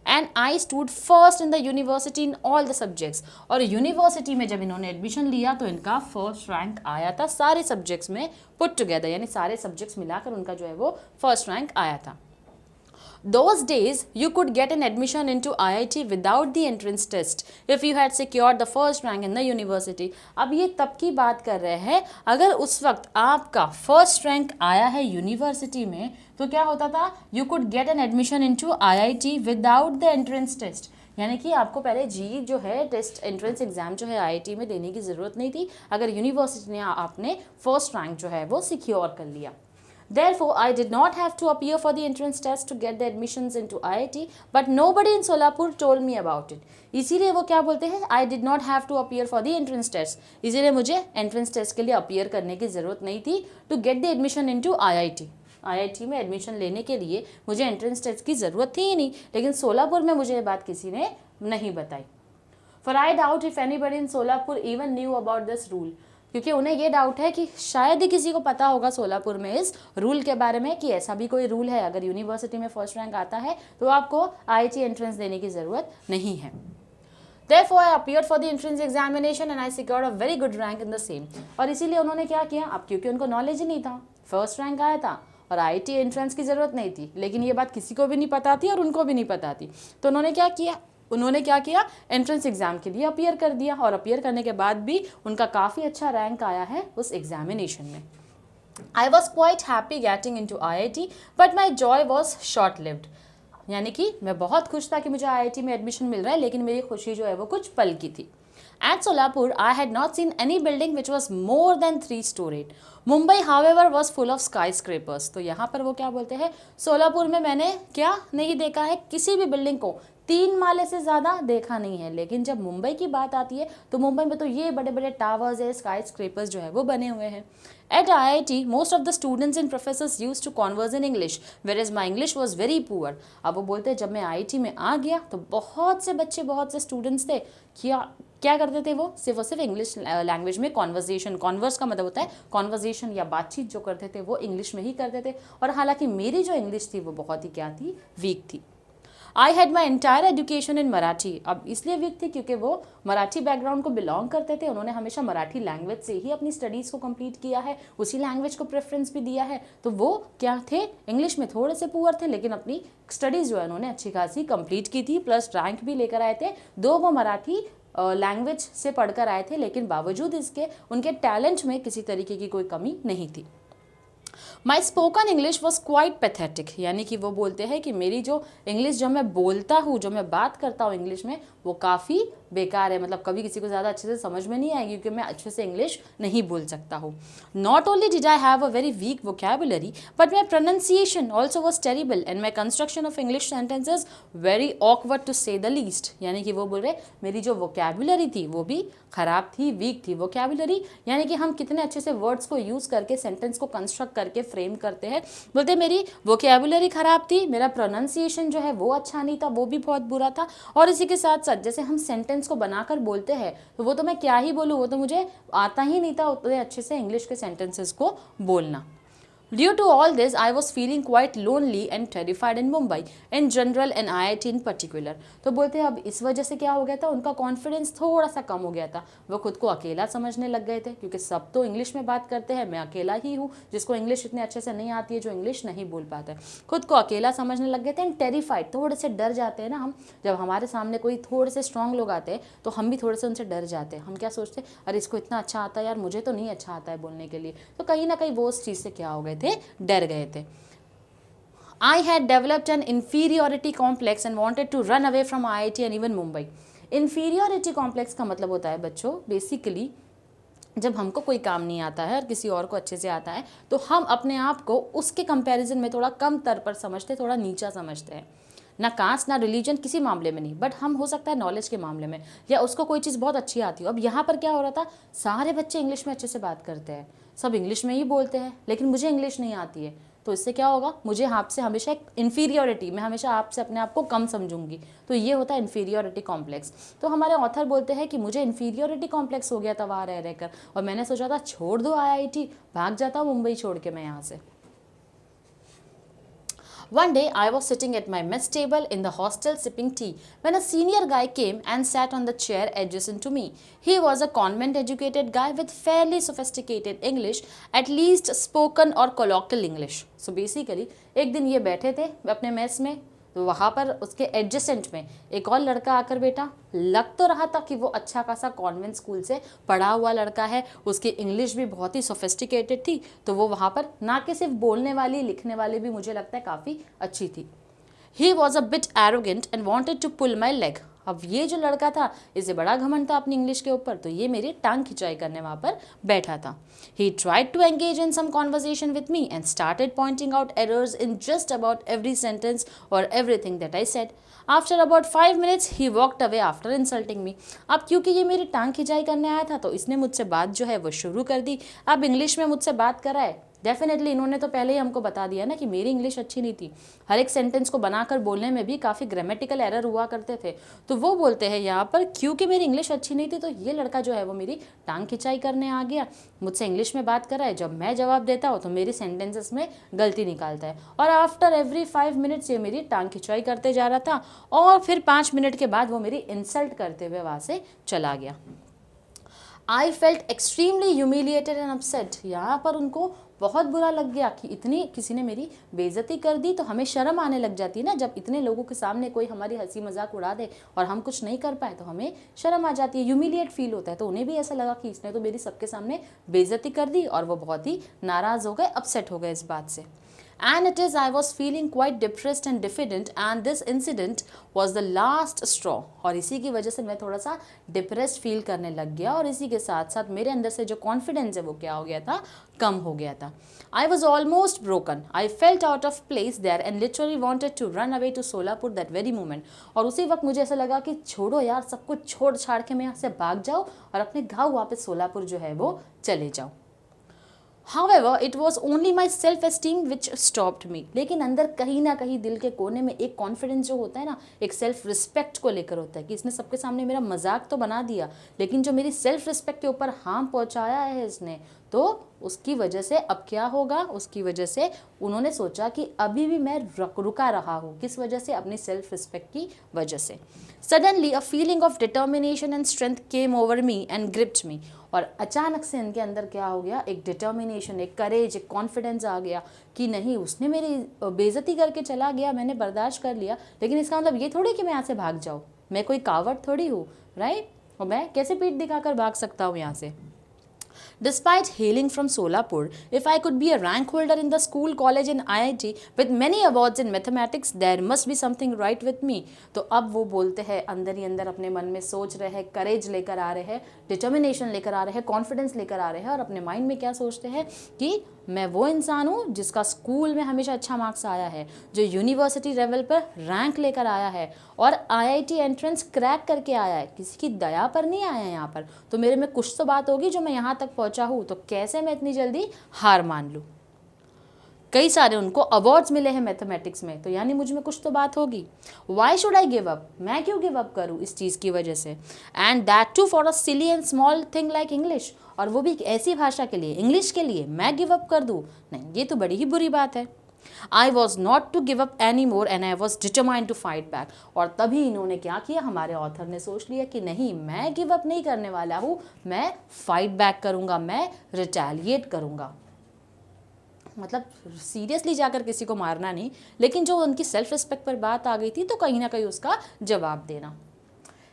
And I stood first in the university in all the subjects, और यूनिवर्सिटी में जब इन्होंने एडमिशन लिया तो इनका फर्स्ट रैंक आया था सारे सब्जेक्ट्स में पुट टुगेदर, यानी सारे सब्जेक्ट्स मिलाकर उनका जो है वो फर्स्ट रैंक आया था. Those days, you could get an admission into IIT without the entrance test if you had secured the first rank in the university. अब ये तब की बात कर रहे हैं, अगर उस वक्त आपका फर्स्ट रैंक आया है यूनिवर्सिटी में तो क्या होता था, you could get an admission into IIT without the entrance test. यानी कि आपको पहले GE जो है टेस्ट एंट्रेंस एग्जाम जो है IIT में देने की ज़रूरत नहीं थी, अगर यूनिवर्सिटी ने आपने फर्स्ट रैंक जो है वो सिक्योर कर लिया. Therefore, I did not have to appear for the entrance test to get the admissions into IIT, but nobody in Solapur told me about it. इसीलिए वो क्या बोलते हैं, I did not have to appear for the entrance test. इसीलिए मुझे entrance test के लिए appear करने की ज़रूरत नहीं थी to get the admission into IIT. IIT में एडमिशन लेने के लिए मुझे एंट्रेंस टेस्ट की ज़रूरत थी ही नहीं, लेकिन सोलापुर में मुझे ये बात किसी ने नहीं बताई. For I doubt if anybody in Solapur even knew about this rule, क्योंकि उन्हें ये डाउट है कि शायद ही किसी को पता होगा सोलापुर में इस रूल के बारे में कि ऐसा भी कोई रूल है, अगर यूनिवर्सिटी में फर्स्ट रैंक आता है तो आपको IIT एंट्रेंस देने की ज़रूरत नहीं है। Therefore, I appeared for the entrance examination and I secured a very good rank in the same. और इसीलिए उन्होंने क्या किया, अब क्योंकि उनको नॉलेज ही नहीं था, फर्स्ट रैंक आया था और IIT एंट्रेंस की ज़रूरत नहीं थी, लेकिन ये बात किसी को भी नहीं पता थी और उनको भी नहीं पता थी, तो उन्होंने क्या किया एंट्रेंस एग्जाम के लिए अपीयर कर दिया, और अपीयर करने के बाद भी उनका काफ़ी अच्छा रैंक आया है उस एग्जामिनेशन में। I was quite happy getting into IIT, but my joy was short lived. यानी कि मैं बहुत खुश था कि मुझे IIT में एडमिशन मिल रहा है, लेकिन मेरी खुशी जो है वो कुछ पल की थी। At Solapur, I had not seen any building which was more than 3-storied. Mumbai, however, was full of skyscrapers. तो यहाँ पर वो क्या बोलते हैं, सोलापुर में मैंने क्या नहीं देखा है, किसी भी बिल्डिंग को 3 माले से ज़्यादा देखा नहीं है, लेकिन जब मुंबई की बात आती है तो मुंबई में तो ये बड़े बड़े टावर्स है, स्काई स्क्रेपर्स जो है वो बने हुए हैं। At IIT, most of the students and professors used to converse in English, whereas my English was very poor. अब वो बोलते हैं जब मैं IIT में आ गया तो बहुत से बच्चे, बहुत से स्टूडेंट्स थे, क्या करते थे, वो सिर्फ इंग्लिश लैंग्वेज में कॉन्वर्जेशन, कॉन्वर्स का मतलब होता है कॉन्वर्जेशन या बातचीत जो करते थे वो इंग्लिश में ही करते थे, और हालांकि मेरी जो इंग्लिश थी वो बहुत ही क्या थी, वीक थी। I had my entire education in Marathi. अब इसलिए वीक थी क्योंकि वो मराठी बैकग्राउंड को बिलोंग करते थे, उन्होंने हमेशा मराठी लैंग्वेज से ही अपनी स्टडीज़ को कंप्लीट किया है, उसी लैंग्वेज को प्रेफरेंस भी दिया है, तो वो क्या थे, इंग्लिश में थोड़े से पुअर थे, लेकिन अपनी स्टडीज़ जो है उन्होंने अच्छी खासी कंप्लीट की थी, प्लस रैंक भी लेकर आए थे। दो वो मराठी लैंग्वेज से पढ़कर आए थे, लेकिन बावजूद इसके उनके टैलेंट में किसी तरीके की कोई कमी नहीं थी। My spoken English was quite pathetic, यानी कि वो बोलते हैं कि मेरी जो इंग्लिश, जो मैं बोलता हूँ, जो मैं बात करता हूँ इंग्लिश में, वो काफ़ी बेकार है, मतलब कभी किसी को ज़्यादा अच्छे से समझ में नहीं आएगी क्योंकि मैं अच्छे से इंग्लिश नहीं बोल सकता हूँ। Not only did I have a very weak vocabulary, but my pronunciation also was terrible and my construction of English sentences very awkward to say the least. यानी कि वो बोल रहे मेरी जो वोकैबुलरी थी वो भी ख़राब थी, वीक थी। वोकैबुलरी यानी कि हम कितने अच्छे से वर्ड्स को यूज़ करके सेंटेंस को कंस्ट्रक्ट करके फ्रेम करते हैं, बोलते मेरी वोकैबुलरी ख़राब थी, मेरा प्रोनाउंसिएशन जो है वो अच्छा नहीं था, वो भी बहुत बुरा था, और इसी के साथ साथ जैसे हम सेंटेंस को बनाकर बोलते हैं तो वो तो मैं क्या ही बोलूँ, वो तो मुझे आता ही नहीं था उतने अच्छे से इंग्लिश के सेंटेंसेस को बोलना। Due to all this, I was feeling quite lonely and terrified in Mumbai in general and IIT in particular. तो बोलते हैं अब इस वजह से क्या हो गया था, उनका कॉन्फिडेंस थोड़ा सा कम हो गया था, वो खुद को अकेला समझने लग गए थे, क्योंकि सब तो इंग्लिश में बात करते हैं, मैं अकेला ही हूँ जिसको इंग्लिश इतने अच्छे से नहीं आती है, जो इंग्लिश नहीं बोल पाता है, खुद को अकेला समझने लग गए थे। एंड टेरिफाइड, थोड़े से डर जाते हैं ना हम, जब हमारे सामने कोई थोड़े से स्ट्रॉन्ग लोग आते हैं तो हम भी थोड़े से उनसे डर जाते हैं, हम क्या सोचते हैं, अरे इसको इतना अच्छा आता है यार, मुझे तो नहीं अच्छा आता है बोलने के लिए, तो कहीं ना कहीं वो उस चीज़ से क्या हो गए थे, डर गए थे। I had developed an inferiority complex and wanted to run away from IIT and even Mumbai. Inferiority complex का मतलब होता है बच्चों, बेसिकली जब हमको कोई काम नहीं आता है और किसी और को अच्छे से आता है तो हम अपने आप को उसके कंपैरिजन में थोड़ा कम तर पर समझते, थोड़ा नीचा समझते हैं। ना कास्ट ना रिलीजन, किसी मामले में नहीं, बट हम हो सकता है नॉलेज के मामले में, या उसको कोई चीज़ बहुत अच्छी आती हो। अब यहाँ पर क्या हो रहा था, सारे बच्चे इंग्लिश में अच्छे से बात करते हैं, सब इंग्लिश में ही बोलते हैं, लेकिन मुझे इंग्लिश नहीं आती है, तो इससे क्या होगा, मुझे आपसे हमेशा एक इन्फीरियोरिटी, मैं हमेशा आपसे अपने आप को कम समझूंगी, तो ये होता है इन्फीरियोरिटी कॉम्प्लेक्स। तो हमारे ऑथर बोलते हैं कि मुझे इन्फीरियोरिटी कॉम्प्लेक्स हो गया था वहाँ रह रहकर, और मैंने सोचा था छोड़ दो IIT, भाग जाता हूँ मुंबई छोड़ के मैं यहाँ से। One day, I was sitting at my mess table in the hostel sipping tea when a senior guy came and sat on the chair adjacent to me. He was a convent-educated guy with fairly sophisticated English, at least spoken or colloquial English. So basically, एक दिन ये बैठे थे अपने mess में, तो वहाँ पर उसके एडजेसेंट में एक और लड़का आकर बैठा। लग तो रहा था कि वो अच्छा खासा कॉन्वेंट स्कूल से पढ़ा हुआ लड़का है, उसकी इंग्लिश भी बहुत ही सोफिस्टिकेटेड थी, तो वो वहाँ पर ना कि सिर्फ बोलने वाली, लिखने वाली भी मुझे लगता है काफ़ी अच्छी थी। He was a bit arrogant and wanted to pull my leg. अब ये जो लड़का था, इसे बड़ा घमंड था अपनी इंग्लिश के ऊपर, तो ये मेरी टांग खिंचाई करने वहाँ पर बैठा था। He tried to engage in some conversation with me and started pointing out errors in just about every sentence or everything that I said. After about 5 minutes, he walked away after insulting me. अब क्योंकि ये मेरी टांग खिंचाई करने आया था, तो इसने मुझसे बात जो है वो शुरू कर दी। अब इंग्लिश में मुझसे बात कर रहा है, डेफिनेटली इन्होंने तो पहले ही हमको बता दिया ना कि मेरी इंग्लिश अच्छी नहीं थी, हर एक सेंटेंस को बनाकर बोलने में भी काफ़ी ग्रामेटिकल एरर हुआ करते थे। तो वो बोलते हैं यहाँ पर क्योंकि मेरी इंग्लिश अच्छी नहीं थी तो ये लड़का जो है वो मेरी टांग खिंचाई करने आ गया, मुझसे इंग्लिश में बात कर रहा है, जब मैं जवाब देता हूँ तो मेरी सेंटेंसेस में गलती निकालता है, और आफ्टर एवरी 5 मिनट्स ये मेरी टांग खिंचाई करते जा रहा था, और फिर 5 मिनट के बाद वो मेरी इंसल्ट करते हुए वहाँ से चला गया। I felt extremely humiliated and upset. यहाँ पर उनको बहुत बुरा लग गया कि इतनी किसी ने मेरी बेइज्जती कर दी। तो हमें शर्म आने लग जाती है ना, जब इतने लोगों के सामने कोई हमारी हंसी मजाक उड़ा दे और हम कुछ नहीं कर पाए तो हमें शर्म आ जाती है, ह्यूमिलिएट फील होता है। तो उन्हें भी ऐसा लगा कि इसने तो मेरी सबके सामने बेइज्जती कर दी, और वो बहुत ही नाराज़ हो गए, अपसेट हो गए इस बात से। And it is I was feeling quite depressed and diffident and this incident was the last straw। और इसी की वजह से मैं थोड़ा सा डिप्रेस्ड फील करने लग गया, और इसी के साथ साथ मेरे अंदर से जो कॉन्फिडेंस है वो क्या हो गया था, कम हो गया था। I was almost broken। I felt out of place there and literally wanted to run away to Solapur that very moment। और उसी वक्त मुझे ऐसा लगा कि छोड़ो यार, सब कुछ छोड़ छाड़ के मैं यहाँ से भाग जाऊँ और अपने गाँव वापस सोलापुर जो है वो चले जाऊँ। However, it was only my self-esteem which stopped me। लेकिन अंदर कहीं ना कहीं दिल के कोने में एक कॉन्फिडेंस जो होता है ना, एक सेल्फ रिस्पेक्ट को लेकर होता है कि इसने सबके सामने मेरा मजाक तो बना दिया, लेकिन जो मेरी सेल्फ रिस्पेक्ट के ऊपर हार्म पहुंचाया है इसने, तो उसकी वजह से अब क्या होगा, उसकी वजह से उन्होंने सोचा कि अभी भी मैं रुका रहा हूँ। किस वजह से? अपनी सेल्फ रिस्पेक्ट की वजह से। Suddenly a feeling of determination and strength came over me and gripped me. और अचानक से इनके अंदर क्या हो गया, एक डिटर्मिनेशन, एक करेज, एक कॉन्फिडेंस आ गया कि नहीं, उसने मेरी बेइज्जती करके चला गया, मैंने बर्दाश्त कर लिया, लेकिन इसका मतलब ये थोड़ी कि मैं यहाँ से भाग जाऊँ, मैं कोई कावड़ थोड़ी हूँ, राइट। और मैं कैसे पीठ दिखाकर भाग सकता हूँ यहाँ से। Despite hailing from Solapur, if I could be a rank holder in the school, college and IIT with many awards in mathematics, there must be something right with me। तो अब वो बोलते हैं, अंदर ही अंदर अपने मन में सोच रहे हैं, करेज लेकर आ रहे हैं, डिटर्मिनेशन लेकर आ रहे हैं, कॉन्फिडेंस लेकर आ रहे हैं, और अपने माइंड में क्या सोचते हैं कि मैं वो इंसान हूँ जिसका स्कूल में हमेशा अच्छा मार्क्स आया है, जो यूनिवर्सिटी लेवल पर रैंक लेकर आया है, और आईआईटी एंट्रेंस क्रैक करके आया है, किसी की दया पर नहीं आया है यहाँ पर। तो मेरे में कुछ तो बात होगी जो मैं यहाँ तक पहुँचा हूँ, तो कैसे मैं इतनी जल्दी हार मान लूँ। कई सारे उनको अवार्ड्स मिले हैं मैथमेटिक्स में, तो यानी मुझ में कुछ तो बात होगी। Why should I give up, मैं क्यों गिव अप करूँ इस चीज़ की वजह से। And that too for a silly and small thing like English, और वो भी एक ऐसी भाषा के लिए, इंग्लिश के लिए मैं गिव अप कर दूँ, नहीं, ये तो बड़ी ही बुरी बात है। I was not to give up any more and I was determined to fight back. और तभी इन्होंने क्या किया, हमारे ऑथर ने सोच लिया कि नहीं, मैं गिव अप नहीं करने वाला हूँ, मैं फाइट बैक करूँगा, मैं रिटेलिएट करूँगा। मतलब सीरियसली जाकर किसी को मारना नहीं, लेकिन जो उनकी सेल्फ रिस्पेक्ट पर बात आ गई थी तो कहीं ना कहीं उसका जवाब देना।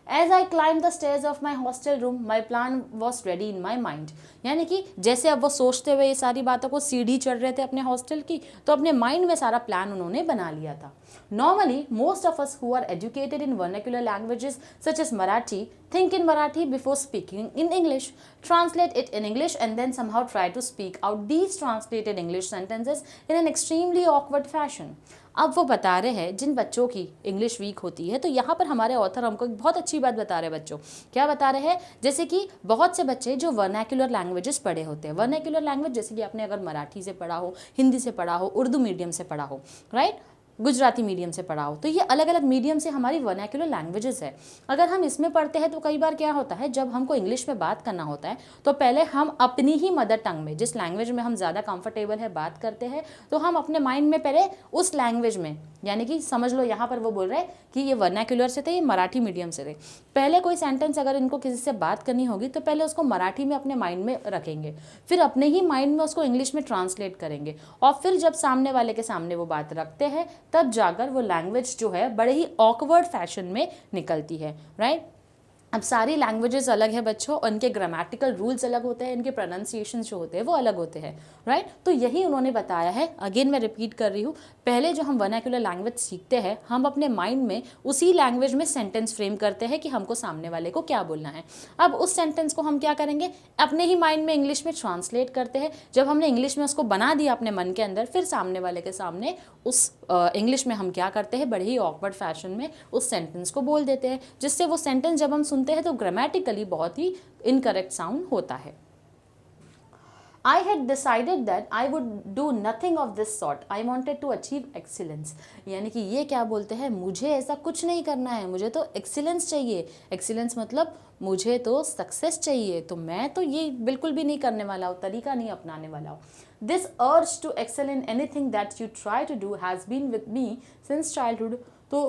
As I climbed the stairs of my hostel room, my plan was ready in my mind। यानी कि जैसे अब वो सोचते हुए ये सारी बातों को सीढ़ी चढ़ रहे थे अपने हॉस्टल की, तो अपने माइंड में सारा प्लान उन्होंने बना लिया था। Normally, most of us who are educated in vernacular languages such as Marathi think in Marathi before speaking in English, translate it in English and then somehow try to speak out these translated English sentences in an extremely awkward fashion। अब वो बता रहे हैं जिन बच्चों की English weak होती है, तो यहाँ पर हमारे ऑथर हमको एक बहुत अच्छी बात बता रहे हैं बच्चों। क्या बता रहे हैं? जैसे कि बहुत से बच्चे जो वर्नैक्युलर लैंग्वेजेस पढ़े होते हैं, वर्नैक्युलर लैंग्वेज जैसे कि आपने अगर मराठी से पढ़ा हो, हिंदी से पढ़ा हो, उर्दू मीडियम से पढ़ा हो, राइट, गुजराती मीडियम से पढ़ा हो, तो ये अलग अलग मीडियम से हमारी वर्नैक्युलर लैंग्वेजेस है। अगर हम इसमें पढ़ते हैं तो कई बार क्या होता है, जब हमको इंग्लिश में बात करना होता है तो पहले हम अपनी ही मदर टंग में, जिस लैंग्वेज में हम ज़्यादा कंफर्टेबल है बात करते हैं, तो हम अपने माइंड में पहले उस लैंग्वेज में, यानी कि समझ लो यहाँ पर वो बोल रहे हैं कि ये वर्नैक्युलर से थे, ये मराठी मीडियम से थे, पहले कोई सेंटेंस अगर इनको किसी से बात करनी होगी तो पहले उसको मराठी में अपने माइंड में रखेंगे, फिर अपने ही माइंड में उसको इंग्लिश में ट्रांसलेट करेंगे, और फिर जब सामने वाले के सामने वो बात रखते हैं तब जाकर वो लैंग्वेज जो है बड़े ही ऑकवर्ड फैशन में निकलती है, राइट। अब सारी लैंग्वेजेस अलग है बच्चों, उनके ग्रामेटिकल रूल्स अलग होते हैं, इनके प्रोनाउंसिएशन जो होते हैं वो अलग होते हैं, राइट। तो यही उन्होंने बताया है। अगेन मैं रिपीट कर रही हूँ, पहले जो हम वर्नैक्युलर लैंग्वेज सीखते हैं, हम अपने माइंड में उसी लैंग्वेज में सेंटेंस फ्रेम करते हैं कि हमको सामने वाले को क्या बोलना है। अब उस सेंटेंस को हम क्या करेंगे, अपने ही माइंड में इंग्लिश में ट्रांसलेट करते हैं। जब हमने इंग्लिश में उसको बना दिया अपने मन के अंदर, फिर सामने वाले के सामने उस इंग्लिश में हम क्या करते हैं, बड़े ही ऑकवर्ड फैशन में उस सेंटेंस को बोल देते हैं, जिससे वो सेंटेंस जब हम सुनते हैं तो ग्रामेटिकली बहुत ही इनकरेक्ट साउंड होता है। I had decided that I would do nothing of this sort. I wanted to achieve excellence. यानी कि ये क्या बोलते हैं, मुझे ऐसा कुछ नहीं करना है, मुझे तो एक्सीलेंस चाहिए. एक्सीलेंस मतलब मुझे तो सक्सेस चाहिए, तो मैं तो ये बिल्कुल भी नहीं करने वाला हूँ, तरीका नहीं अपनाने वाला हूँ. This urge to excel in anything that you try to do has been with me since childhood. तो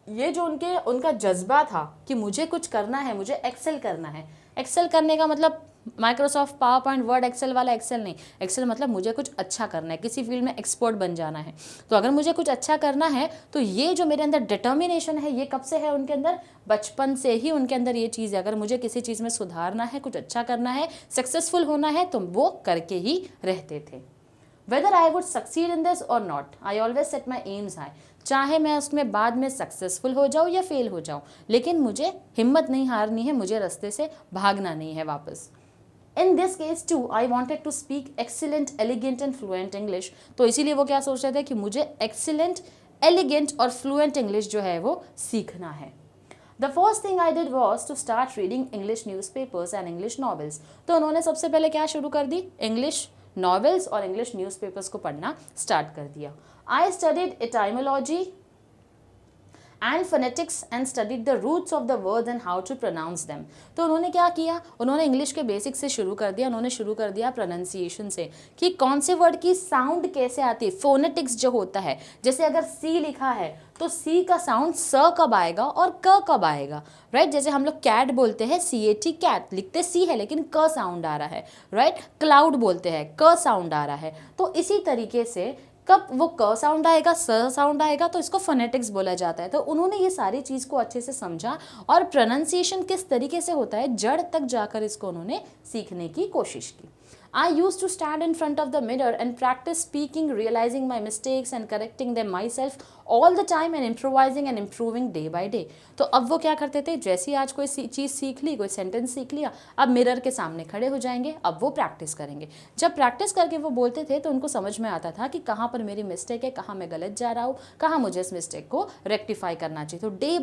ये जो उनका जज्बा था कि मुझे कुछ करना है, मुझे एक्सेल करना है. एक्सेल करने का मतलब Microsoft PowerPoint Word Excel वाला एक्सेल नहीं. एक्सेल मतलब मुझे कुछ अच्छा करना है, किसी फील्ड में एक्सपर्ट बन जाना है. तो अगर मुझे कुछ अच्छा करना है तो ये जो मेरे अंदर डिटर्मिनेशन है, ये कब से है उनके अंदर, बचपन से ही उनके अंदर ये चीज़ है. अगर मुझे किसी चीज़ में सुधारना है, कुछ अच्छा करना है, सक्सेसफुल होना है, तो वो करके ही रहते थे. Whether I would succeed in this or not, I always set my aims high. चाहे मैं उसमें बाद में सक्सेसफुल हो जाऊँ या फेल हो जाऊँ, लेकिन मुझे हिम्मत नहीं हारनी है, मुझे रास्ते से भागना नहीं है वापस. In this case too I wanted to speak excellent, elegant and fluent English. तो इसीलिए वो क्या सोच रहे थे कि मुझे एक्सीलेंट, एलिगेंट और फ्लुएंट इंग्लिश जो है वो सीखना है. The first thing I did was to start reading English newspapers and English novels. तो उन्होंने सबसे पहले क्या शुरू कर दी, इंग्लिश नॉवेल्स और इंग्लिश न्यूज़पेपर्स को पढ़ना स्टार्ट कर दिया. I studied etymology and phonetics and studied the roots of the words and how to pronounce them. तो उन्होंने क्या किया, उन्होंने इंग्लिश के बेसिक से शुरू कर दिया. उन्होंने शुरू कर दिया प्रोनाउंसिएशन से कि कौन से वर्ड की साउंड कैसे आती है, फोनेटिक्स जो होता है. जैसे अगर सी लिखा है तो सी का साउंड स कब आएगा और क कब आएगा, राइट. जैसे हम लोग कैट बोलते हैं, CAT कैट, लिखते सी है लेकिन क साउंड आ रहा है, राइट. क्लाउड बोलते हैं, क साउंड आ रहा है. तो इसी तरीके से कब वो क साउंड आएगा, स साउंड आएगा, तो इसको फोनेटिक्स बोला जाता है. तो उन्होंने ये सारी चीज़ को अच्छे से समझा और प्रोनाउंसिएशन किस तरीके से होता है, जड़ तक जाकर इसको उन्होंने सीखने की कोशिश की. I used to stand in front of the mirror and practice speaking, realizing my mistakes and correcting them myself all the time and improvising and improving day by day. तो अब वो क्या करते थे, जैसे ही आज कोई चीज़ सीख ली, कोई सेंटेंस सीख लिया, अब मिरर के सामने खड़े हो जाएंगे, अब वो प्रैक्टिस करेंगे. जब प्रैक्टिस करके वो बोलते थे तो उनको समझ में आता था कि कहाँ पर मेरी मिस्टेक है, कहाँ मैं गलत जा रहा हूँ, कहाँ मुझे इस मिस्टेक को रेक्टिफाई करना चाहिए. तो डे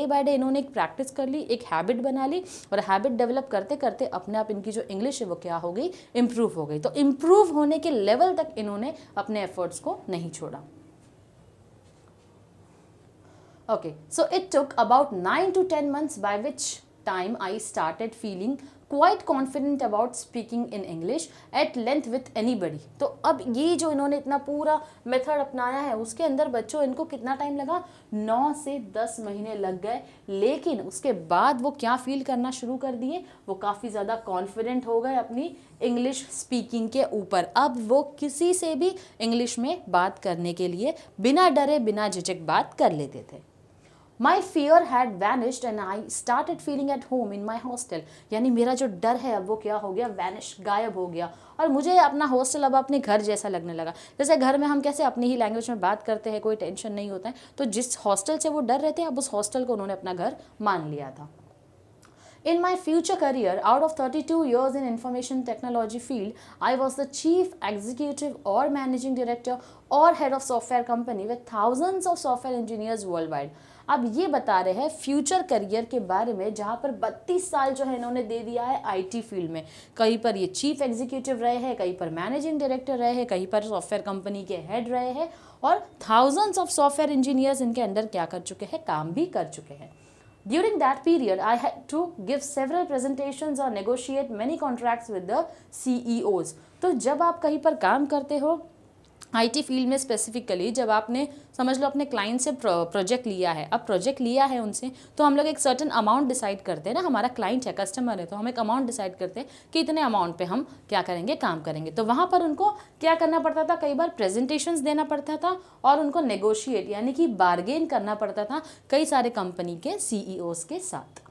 बाय डे इन्होंने एक प्रैक्टिस कर ली, एक हैबिट बना ली और हैबिट डेवलप करते करते अपने आप इनकी जो इंग्लिश है वो क्या हो गई, इम्प्रूव हो गई. तो इम्प्रूव होने के लेवल तक इन्होंने अपने एफर्ट्स को नहीं छोड़ा. Okay, so it took about 9 to 10 months, by which time I started feeling quite confident about speaking in English at length with anybody. तो अब ये जो इन्होंने इतना पूरा मेथड अपनाया है, उसके अंदर बच्चों इनको कितना टाइम लगा, 9 से 10 महीने लग गए. लेकिन उसके बाद वो क्या फील करना शुरू कर दिए, वो काफ़ी ज़्यादा कॉन्फिडेंट हो गए अपनी इंग्लिश स्पीकिंग के ऊपर. अब वो किसी से भी इंग्लिश में बात करने के लिए बिना डरे, बिना झिझक बात कर लेते थे. My fear had vanished and I started feeling at home in my hostel. यानी मेरा जो डर है अब वो क्या हो गया, वैनिश, गायब हो गया, और मुझे अपना हॉस्टल अब अपने घर जैसा लगने लगा. जैसे घर में हम कैसे अपनी ही लैंग्वेज में बात करते हैं, कोई टेंशन नहीं होता है, तो जिस हॉस्टल से वो डर रहे थे, अब उस हॉस्टल को उन्होंने अपना घर मान लिया था. In my future career, out of 32 years in information technology field, I was the chief executive or managing director or head of software company with thousands of software engineers worldwide. अब ये बता रहे हैं फ्यूचर करियर के बारे में, जहाँ पर 32 साल जो है इन्होंने दे दिया है IT फील्ड में. कहीं पर ये चीफ एग्जीक्यूटिव रहे हैं, कहीं पर मैनेजिंग डायरेक्टर रहे हैं, कहीं पर सॉफ्टवेयर कंपनी के हेड रहे हैं, और थाउजेंड्स ऑफ सॉफ्टवेयर इंजीनियर्स इनके अंदर क्या कर चुके हैं, काम भी कर चुके हैं. During that period, I had to give several presentations or negotiate many contracts with the CEOs. तो जब आप कहीं पर काम करते हो IT फील्ड में स्पेसिफिकली, जब आपने समझ लो अपने क्लाइंट से प्रोजेक्ट लिया है, अब प्रोजेक्ट लिया है उनसे, तो हम लोग एक सर्टन अमाउंट डिसाइड करते हैं ना, हमारा क्लाइंट है, कस्टमर है, तो हम एक अमाउंट डिसाइड करते हैं कि इतने अमाउंट पे हम क्या करेंगे, काम करेंगे. तो वहाँ पर उनको क्या करना पड़ता था, कई बार प्रेजेंटेशंस देना पड़ता था और उनको नेगोशिएट यानी कि बार्गेन करना पड़ता था कई सारे कंपनी के CEOs के साथ,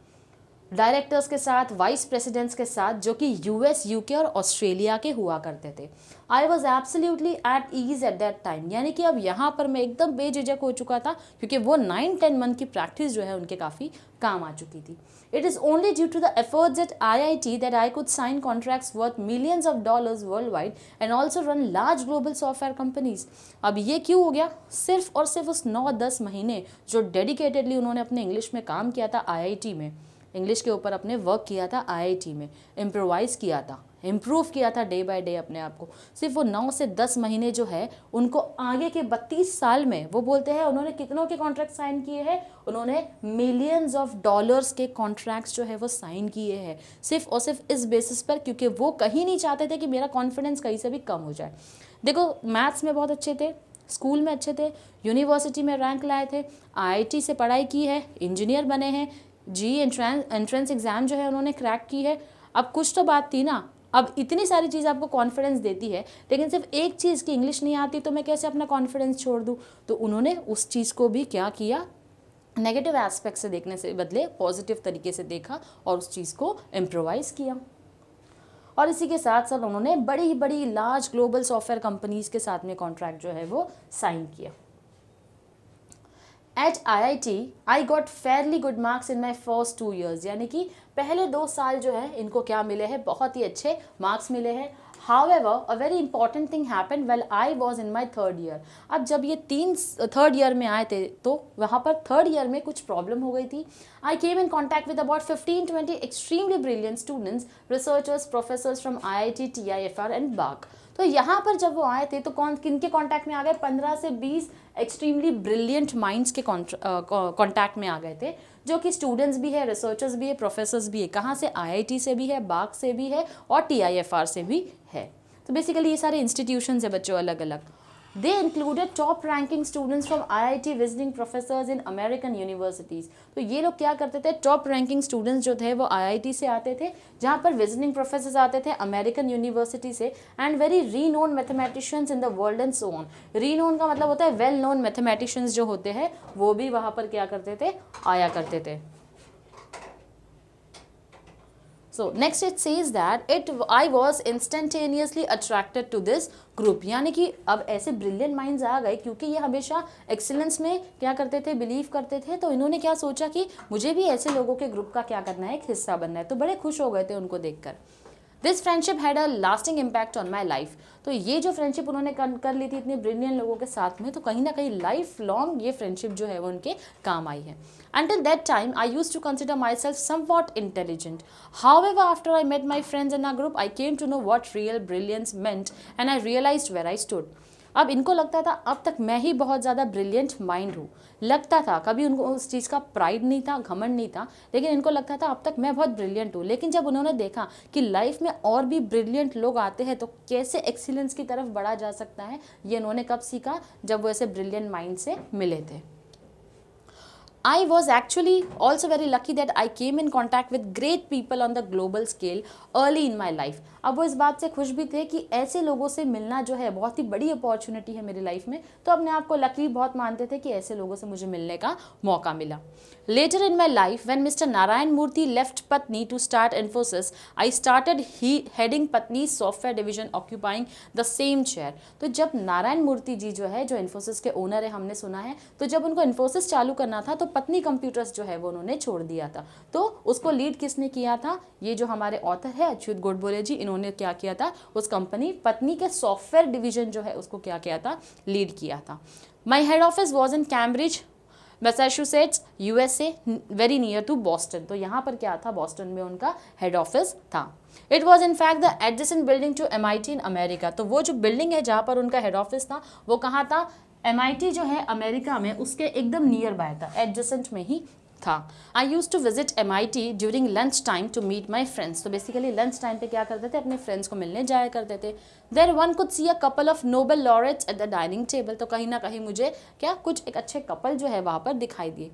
डायरेक्टर्स के साथ, वाइस प्रेसिडेंट्स के साथ, जो कि US, UK और ऑस्ट्रेलिया के हुआ करते थे. I was absolutely at ease at that time. यानी कि अब यहाँ पर मैं एकदम बेझिझक हो चुका था, क्योंकि वो 9-10 मंथ की प्रैक्टिस जो है उनके काफ़ी काम आ चुकी थी. It is only due to the efforts at IIT that I could sign contracts worth millions of dollars worldwide and also run large global software companies. अब ये क्यों हो गया, सिर्फ और सिर्फ उस 9-10 महीने जो डेडिकेटेडली उन्होंने अपने इंग्लिश में काम किया था IIT में, इंग्लिश के ऊपर अपने वर्क किया था IIT में, इम्प्रोवाइज़ किया था, इम्प्रूव किया था डे बाय डे अपने आप को। सिर्फ वो 9 से 10 महीने जो है उनको आगे के 32 साल में वो बोलते हैं उन्होंने कितनों के कॉन्ट्रैक्ट साइन किए हैं, उन्होंने मिलियंस ऑफ डॉलर्स के कॉन्ट्रैक्ट्स जो है वो साइन किए हैं, सिर्फ और सिर्फ इस बेसिस पर क्योंकि वो कहीं नहीं चाहते थे कि मेरा कॉन्फिडेंस कहीं से भी कम हो जाए। देखो मैथ्स में बहुत अच्छे थे, स्कूल में अच्छे थे, यूनिवर्सिटी में रैंक लाए थे, आईआईटी से पढ़ाई की है, इंजीनियर बने हैं, जी एंट्रेंस एग्ज़ाम जो है उन्होंने क्रैक की है। अब कुछ तो बात थी ना, अब इतनी सारी चीज़ आपको कॉन्फिडेंस देती है लेकिन सिर्फ एक चीज़ की इंग्लिश नहीं आती तो मैं कैसे अपना कॉन्फिडेंस छोड़ दूँ। तो उन्होंने उस चीज़ को भी क्या किया, नेगेटिव एस्पेक्ट से देखने से बदले पॉजिटिव तरीके से देखा और उस चीज़ को इम्प्रोवाइज़ किया। और इसी के साथ साथ उन्होंने बड़ी बड़ी लार्ज ग्लोबल सॉफ्टवेयर कंपनीज के साथ में कॉन्ट्रैक्ट जो है वो साइन किया। At IIT I got fairly good marks in my first 2 years, यानी कि पहले 2 साल जो है इनको क्या मिले हैं, बहुत ही अच्छे मार्क्स मिले हैं। However, a very important thing happened while I was in my 3rd year. अब जब ये 3rd year में आए थे तो वहाँ पर 3rd year में कुछ प्रॉब्लम हो गई थी। I came in contact with about 15-20 extremely brilliant students, researchers, professors from IIT, TIFR and BARC. तो यहाँ पर जब वो आए थे तो किनके कांटेक्ट में आ गए, 15 से 20 एक्सट्रीमली ब्रिलियंट माइंड्स के कांटेक्ट में आ गए थे, जो कि स्टूडेंट्स भी है, रिसर्चर्स भी है, प्रोफेसर्स भी है। कहाँ से, IIT से भी है, बार्क से भी है और TIFR से भी है। तो बेसिकली ये सारे इंस्टीट्यूशंस है बच्चों अलग अलग। They included top ranking students from IIT visiting professors in American universities. तो ये लोग क्या करते थे, टॉप रैंकिंग स्टूडेंट्स जो थे वो IIT से आते थे, जहाँ पर विजिटिंग प्रोफेसर्स आते थे अमेरिकन यूनिवर्सिटी से, एंड वेरी री known mathematicians in the world and so on. री नोन का मतलब होता है वेल नोन मैथमेटिशियंस जो होते हैं वो भी वहाँ पर क्या करते थे, आया करते थे। So next it says that I was instantaneously attracted to this group, यानी कि अब ऐसे ब्रिलियंट माइंड्स आ गए क्योंकि ये हमेशा एक्सीलेंस में क्या करते थे, बिलीव करते थे। तो इन्होंने क्या सोचा कि मुझे भी ऐसे लोगों के ग्रुप का क्या करना है, एक हिस्सा बनना है। तो बड़े खुश हो गए थे उनको देखकर। This friendship had a lasting impact on my life. तो ये जो फ्रेंडशिप उन्होंने कर ली थी इतने ब्रिलियंट लोगों के साथ में, तो कहीं ना कहीं लाइफ लॉन्ग ये फ्रेंडशिप जो है वो उनके काम आई है। Until that time, I used to consider myself somewhat intelligent. However, after I met my friends in our group, I came to know what real brilliance meant and I realized where I stood. अब इनको लगता था अब तक मैं ही बहुत ज़्यादा brilliant mind हूँ, लगता था, कभी उनको उस चीज़ का प्राइड नहीं था, घमंड नहीं था, लेकिन इनको लगता था अब तक मैं बहुत ब्रिलियंट हूँ। लेकिन जब उन्होंने देखा कि लाइफ में और भी ब्रिलियंट लोग आते हैं तो कैसे एक्सीलेंस की तरफ बढ़ा जा सकता है, ये इन्होंने कब सीखा, जब वो ऐसे ब्रिलियंट माइंड से मिले थे। I was actually also very lucky that I came in contact with great people on the global scale early in my life. अब वो इस बात से खुश भी थे कि ऐसे लोगों से मिलना जो है बहुत ही बड़ी अपॉर्चुनिटी है मेरी लाइफ में, तो अपने आप को लकी बहुत मानते थे कि ऐसे लोगों से मुझे मिलने का मौका मिला। Later in my life, when Mr. Narayan Murthy left Patni to start Infosys, I started heading Patni's software division, occupying the same chair. तो जब नारायण मूर्ति जी जो है, जो इन्फोसिस के ओनर है, हमने सुना है, तो जब उनको इन्फोसिस चालू करना था तो पत्नी कंप्यूटर्स जो है वो उन्होंने छोड़ दिया था। तो उसको लीड किसने किया था, ये जो हमारे ऑथर है अच्युत गोडबोले जी, इन्होंने क्या किया था, उस कंपनी पत्नी के सॉफ्टवेयर डिवीजन जो है उसको क्या किया था, लीड किया था। My head office was in Cambridge Massachusetts, USA, very near to Boston. तो यहाँ पर क्या था, बॉस्टन में उनका हेड ऑफिस था। It was in fact the adjacent building to MIT in America. तो वो जो बिल्डिंग है जहाँ पर उनका हेड ऑफिस था वो कहाँ था, MIT जो है अमेरिका में, उसके एकदम नियर बाय था, एडजेसेंट में ही था। I use to visit MIT during lunch time to meet my friends. तो बेसिकली लंच टाइम पे क्या करते थे, अपने फ्रेंड्स को मिलने जाया करते थे। There one could see a couple of Nobel laureates at the dining table. तो कहीं ना कहीं मुझे क्या कुछ एक अच्छे कपल जो है वहाँ पर दिखाई दिए।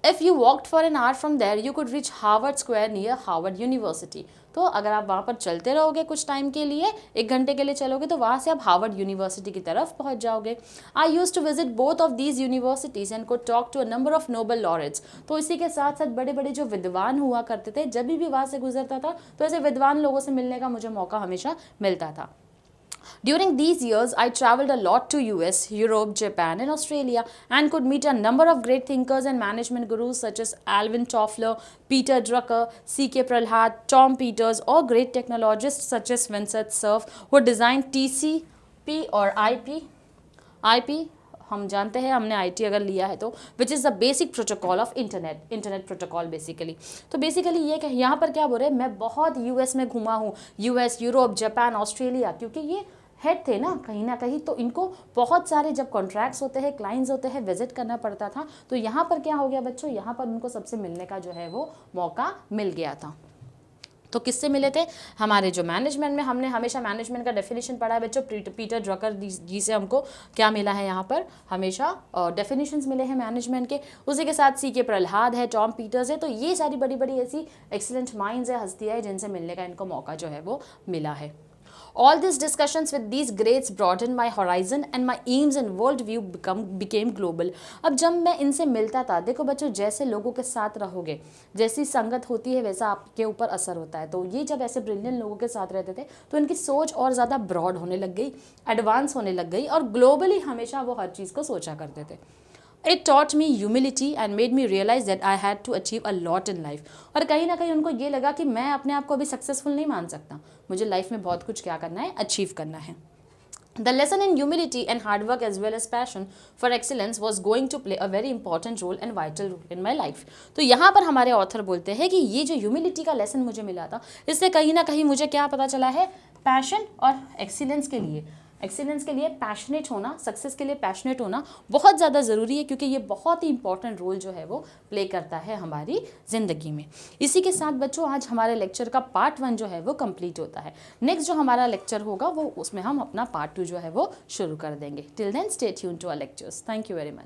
If you walked for an hour from there, you could reach Harvard Square near Harvard University. तो अगर आप वहाँ पर चलते रहोगे कुछ टाइम के लिए, 1 घंटे के लिए चलोगे, तो वहाँ से आप हार्वर्ड यूनिवर्सिटी की तरफ पहुँच जाओगे। I use to visit both of these universities and could talk to a number of Nobel laureates. तो इसी के साथ साथ बड़े बड़े जो विद्वान हुआ करते थे, जब भी वहाँ से गुजरता था तो ऐसे विद्वान लोगों से मिलने का मुझे मौका हमेशा मिलता था। During these years, I traveled a lot to US, Europe, Japan and Australia and could meet a number of great thinkers and management gurus such as Alvin Toffler, Peter Drucker, C.K. Prahalad, Tom Peters or great technologists such as Vincent Cerf who designed TCP or IP हम जानते हैं, हमने IT अगर लिया है तो, which is the basic protocol of internet protocol basically. तो basically ये यहाँ पर क्या बोल रहे हैं, मैं बहुत US में घुमा हूँ, US, यूरोप, जापान, ऑस्ट्रेलिया, क्योंकि ये हेड थे ना कहीं, तो इनको बहुत सारे जब कॉन्ट्रैक्ट्स होते हैं, क्लाइंट्स होते हैं, विजिट करना पड़ता था। तो यहाँ पर क्या हो गया बच्चों, यहाँ पर उनको सबसे मिलने का जो है वो मौका मिल गया था। तो किससे मिले थे, हमारे जो मैनेजमेंट में, हमने हमेशा मैनेजमेंट का डेफिनेशन पढ़ा है बच्चों, पीटर ड्रकर जी से हमको क्या मिला है, यहाँ पर हमेशा डेफिनेशंस मिले हैं मैनेजमेंट के। उसी के साथ CK प्रहलाद है, टॉम पीटर्स है। तो ये सारी बड़ी बड़ी ऐसी एक्सीलेंट माइंड्स है, हस्तियाँ है, जिनसे मिलने का इनको मौका जो है वो मिला है। All these discussions with these greats broadened my horizon and my aims and worldview became global। अब जब मैं इनसे मिलता था, देखो बच्चों, जैसे लोगों के साथ रहोगे, जैसी संगत होती है, वैसा आपके ऊपर असर होता है। तो ये जब ऐसे ब्रिलियंट लोगों के साथ रहते थे तो इनकी सोच और ज़्यादा ब्रॉड होने लग गई, एडवांस होने लग गई, और ग्लोबली हमेशा वो हर चीज़ को सोचा करते थे। It taught me humility and made me realize that I had to achieve a lot in life। और कहीं ना कहीं उनको ये लगा कि मैं अपने आप को अभी सक्सेसफुल नहीं मान सकता, मुझे लाइफ में बहुत कुछ क्या करना है, अचीव करना है। The lesson in humility and hard work as well as passion for excellence was going to play a very important role and vital role in my life। तो यहाँ पर हमारे ऑथर बोलते हैं कि ये जो ह्यूमिलिटी का लेसन मुझे मिला था, इससे कहीं ना कहीं मुझे क्या पता चला है, पैशन और एक्सीलेंस के लिए पैशनेट होना, सक्सेस के लिए पैशनेट होना बहुत ज़्यादा ज़रूरी है, क्योंकि ये बहुत ही इंपॉर्टेंट रोल जो है वो प्ले करता है हमारी ज़िंदगी में। इसी के साथ बच्चों आज हमारे लेक्चर का पार्ट 1 जो है वो कंप्लीट होता है। नेक्स्ट जो हमारा लेक्चर होगा वो उसमें हम अपना पार्ट 2 जो है वो शुरू कर देंगे। Till then stay tuned to our lectures. Thank you very much.